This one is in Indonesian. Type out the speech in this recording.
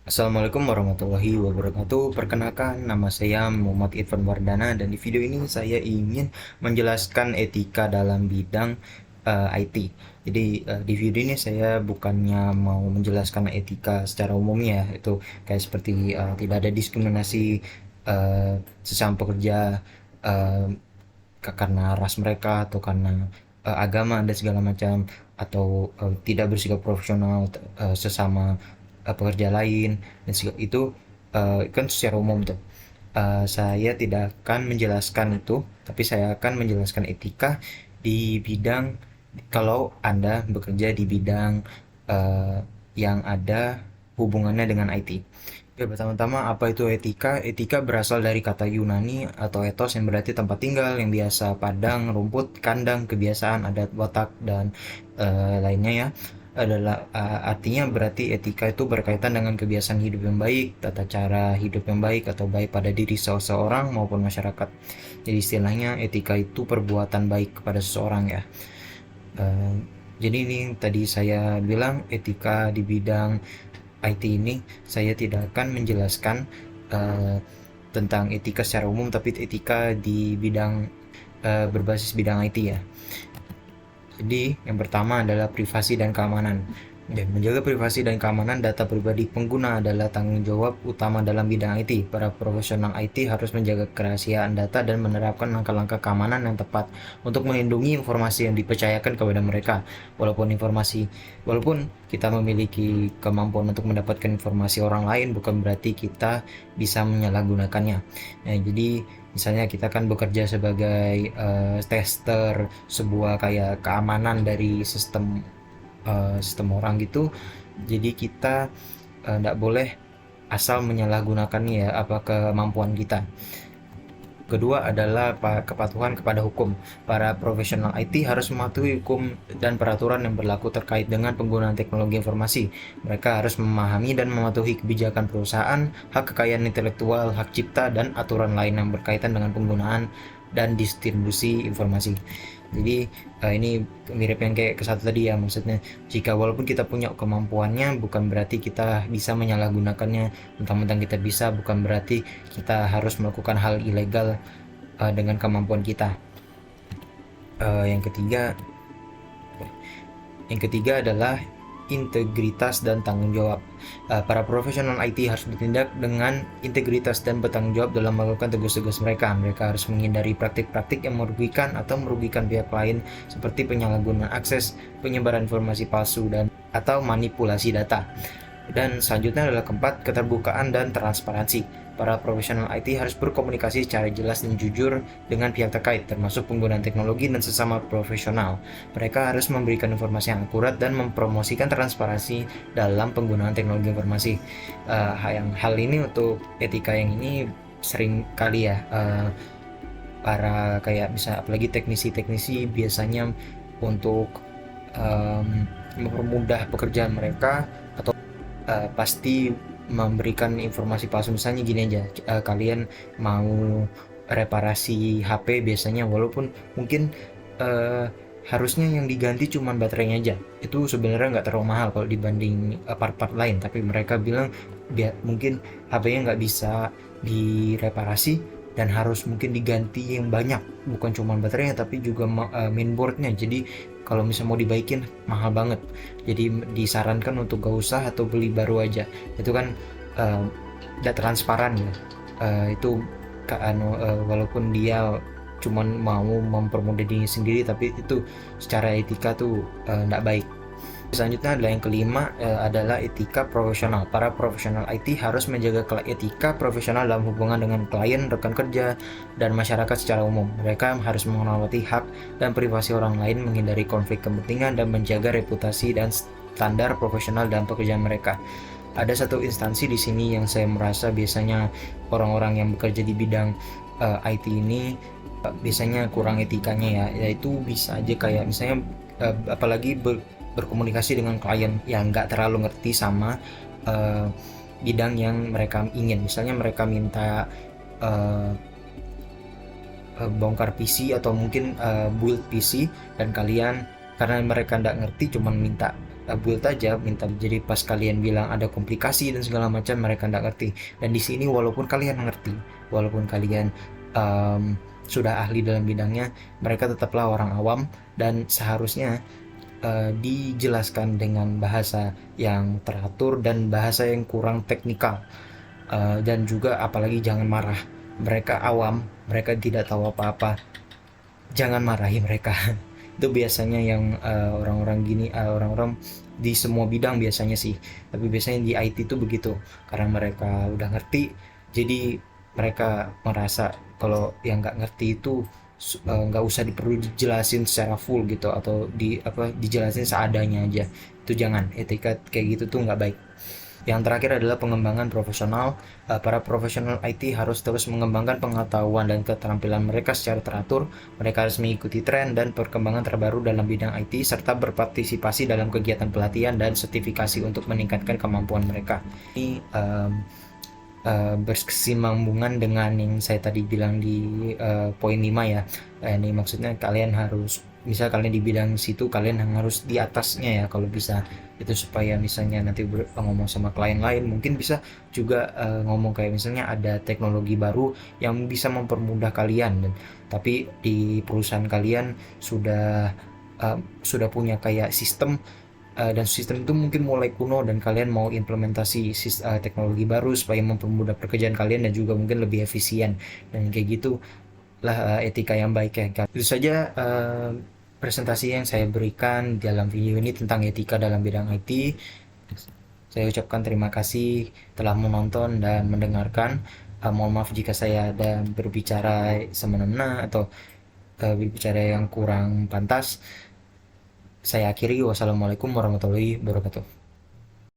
Assalamualaikum warahmatullahi wabarakatuh. Perkenalkan, nama saya Muhammad Irfan Wardana dan di video ini saya ingin menjelaskan etika dalam bidang IT. Jadi di video ini saya bukannya mau menjelaskan etika secara umumnya, itu kayak seperti tidak ada diskriminasi sesama pekerja uh, karena ras mereka atau karena agama dan segala macam, atau tidak bersikap profesional sesama pekerja lain dan itu kan secara umum tuh. Saya tidak akan menjelaskan itu, tapi saya akan menjelaskan etika di bidang kalau Anda bekerja di bidang uh, yang ada hubungannya dengan IT. Oke, pertama-tama apa itu etika? Etika berasal dari kata Yunani atau ethos yang berarti tempat tinggal yang biasa, padang, rumput, kandang, kebiasaan, adat, watak, dan lainnya ya. Adalah artinya berarti etika itu berkaitan dengan kebiasaan hidup yang baik, tata cara hidup yang baik atau baik pada diri seseorang maupun masyarakat. Jadi istilahnya etika itu perbuatan baik kepada seseorang ya. Eh, jadi ini tadi saya bilang etika di bidang IT ini saya tidak akan menjelaskan eh, tentang etika secara umum, tapi etika di bidang berbasis bidang IT ya. Jadi yang pertama adalah privasi dan keamanan. Dan menjaga privasi dan keamanan data pribadi pengguna adalah tanggung jawab utama dalam bidang IT. Para profesional IT harus menjaga kerahasiaan data dan menerapkan langkah-langkah keamanan yang tepat untuk melindungi informasi yang dipercayakan kepada mereka. Walaupun kita memiliki kemampuan untuk mendapatkan informasi orang lain, bukan berarti kita bisa menyalahgunakannya. Nah, jadi misalnya kita kan bekerja sebagai tester sebuah kayak keamanan dari sistem orang gitu, jadi kita tidak boleh asal menyalahgunakannya ya apa kemampuan kita. Kedua adalah kepatuhan kepada hukum. Para profesional IT harus mematuhi hukum dan peraturan yang berlaku terkait dengan penggunaan teknologi informasi. Mereka harus memahami dan mematuhi kebijakan perusahaan, hak kekayaan intelektual, hak cipta, dan aturan lain yang berkaitan dengan penggunaan dan distribusi informasi. Jadi ini mirip yang kayak ke satu tadi ya, maksudnya jika walaupun kita punya kemampuannya bukan berarti kita bisa menyalahgunakannya. Mentang-mentang kita bisa bukan berarti kita harus melakukan hal ilegal dengan kemampuan kita. Yang ketiga adalah integritas dan tanggung jawab. Para profesional IT harus bertindak dengan integritas dan bertanggung jawab dalam melakukan tugas-tugas mereka. Mereka harus menghindari praktik-praktik yang merugikan atau merugikan pihak lain seperti penyalahgunaan akses, penyebaran informasi palsu, dan atau manipulasi data. Dan selanjutnya adalah keempat, keterbukaan dan transparansi. Para profesional IT harus berkomunikasi secara jelas dan jujur dengan pihak terkait, termasuk penggunaan teknologi dan sesama profesional. Mereka harus memberikan informasi yang akurat dan mempromosikan transparansi dalam penggunaan teknologi informasi. Hal ini untuk etika yang ini sering kali ya para kayak bisa apalagi teknisi-teknisi biasanya untuk mempermudah pekerjaan mereka atau pasti memberikan informasi palsu. Misalnya gini aja, kalian mau reparasi HP biasanya, walaupun mungkin harusnya yang diganti cuma baterainya aja, itu sebenarnya nggak terlalu mahal kalau dibanding part-part lain, tapi mereka bilang mungkin HP-nya nggak bisa direparasi dan harus mungkin diganti yang banyak, bukan cuma baterainya tapi juga mainboardnya. Jadi kalau misalnya mau dibaikin mahal banget, jadi disarankan untuk gak usah atau beli baru aja. Itu kan tidak transparan ya. Itu walaupun dia cuman mau mempermudah diri sendiri, tapi itu secara etika tuh tidak baik. Selanjutnya adalah yang kelima, adalah etika profesional. Para profesional IT harus menjaga etika profesional dalam hubungan dengan klien, rekan kerja, dan masyarakat secara umum. Mereka harus menghormati hak dan privasi orang lain, menghindari konflik kepentingan, dan menjaga reputasi dan standar profesional dalam pekerjaan mereka. Ada satu instansi di sini yang saya merasa biasanya orang-orang yang bekerja di bidang IT ini biasanya kurang etikanya ya, yaitu bisa aja kayak misalnya apalagi berkomunikasi dengan klien yang nggak terlalu ngerti sama bidang yang mereka ingin. Misalnya mereka minta bongkar PC atau mungkin build PC, dan kalian karena mereka nggak ngerti cuman minta build aja, minta. Jadi pas kalian bilang ada komplikasi dan segala macam, mereka nggak ngerti. Dan di sini walaupun kalian ngerti, walaupun kalian sudah ahli dalam bidangnya, mereka tetaplah orang awam, dan seharusnya dijelaskan dengan bahasa yang teratur dan bahasa yang kurang teknikal. Dan juga apalagi jangan marah, mereka awam, mereka tidak tahu apa-apa, jangan marahi mereka. Itu biasanya yang orang-orang gini, orang-orang di semua bidang biasanya sih, tapi biasanya di IT itu begitu, karena mereka udah ngerti, jadi mereka merasa kalau yang nggak ngerti itu nggak usah perlu dijelasin secara full gitu, atau dijelasin seadanya aja. Itu jangan, etika kayak gitu tuh nggak baik. Yang terakhir adalah pengembangan profesional. Para profesional IT harus terus mengembangkan pengetahuan dan keterampilan mereka secara teratur. Mereka harus mengikuti tren dan perkembangan terbaru dalam bidang IT, serta berpartisipasi dalam kegiatan pelatihan dan sertifikasi untuk meningkatkan kemampuan mereka. Ini berkesinambungan dengan yang saya tadi bilang di poin 5 ya. Ini maksudnya kalian harus, misal kalian di bidang situ, kalian harus di atasnya ya kalau bisa, itu supaya misalnya nanti ngomong sama klien lain, mungkin bisa juga ngomong kayak misalnya ada teknologi baru yang bisa mempermudah kalian, dan tapi di perusahaan kalian sudah punya kayak sistem, dan sistem itu mungkin mulai kuno, dan kalian mau implementasi teknologi baru supaya mempermudah pekerjaan kalian dan juga mungkin lebih efisien, dan kayak gitu lah etika yang baik ya. Itu saja presentasi yang saya berikan dalam video ini tentang etika dalam bidang IT. Saya ucapkan terima kasih telah menonton dan mendengarkan. Mohon maaf jika saya ada berbicara semena-mena atau berbicara yang kurang pantas. Saya akhiri, wassalamualaikum warahmatullahi wabarakatuh.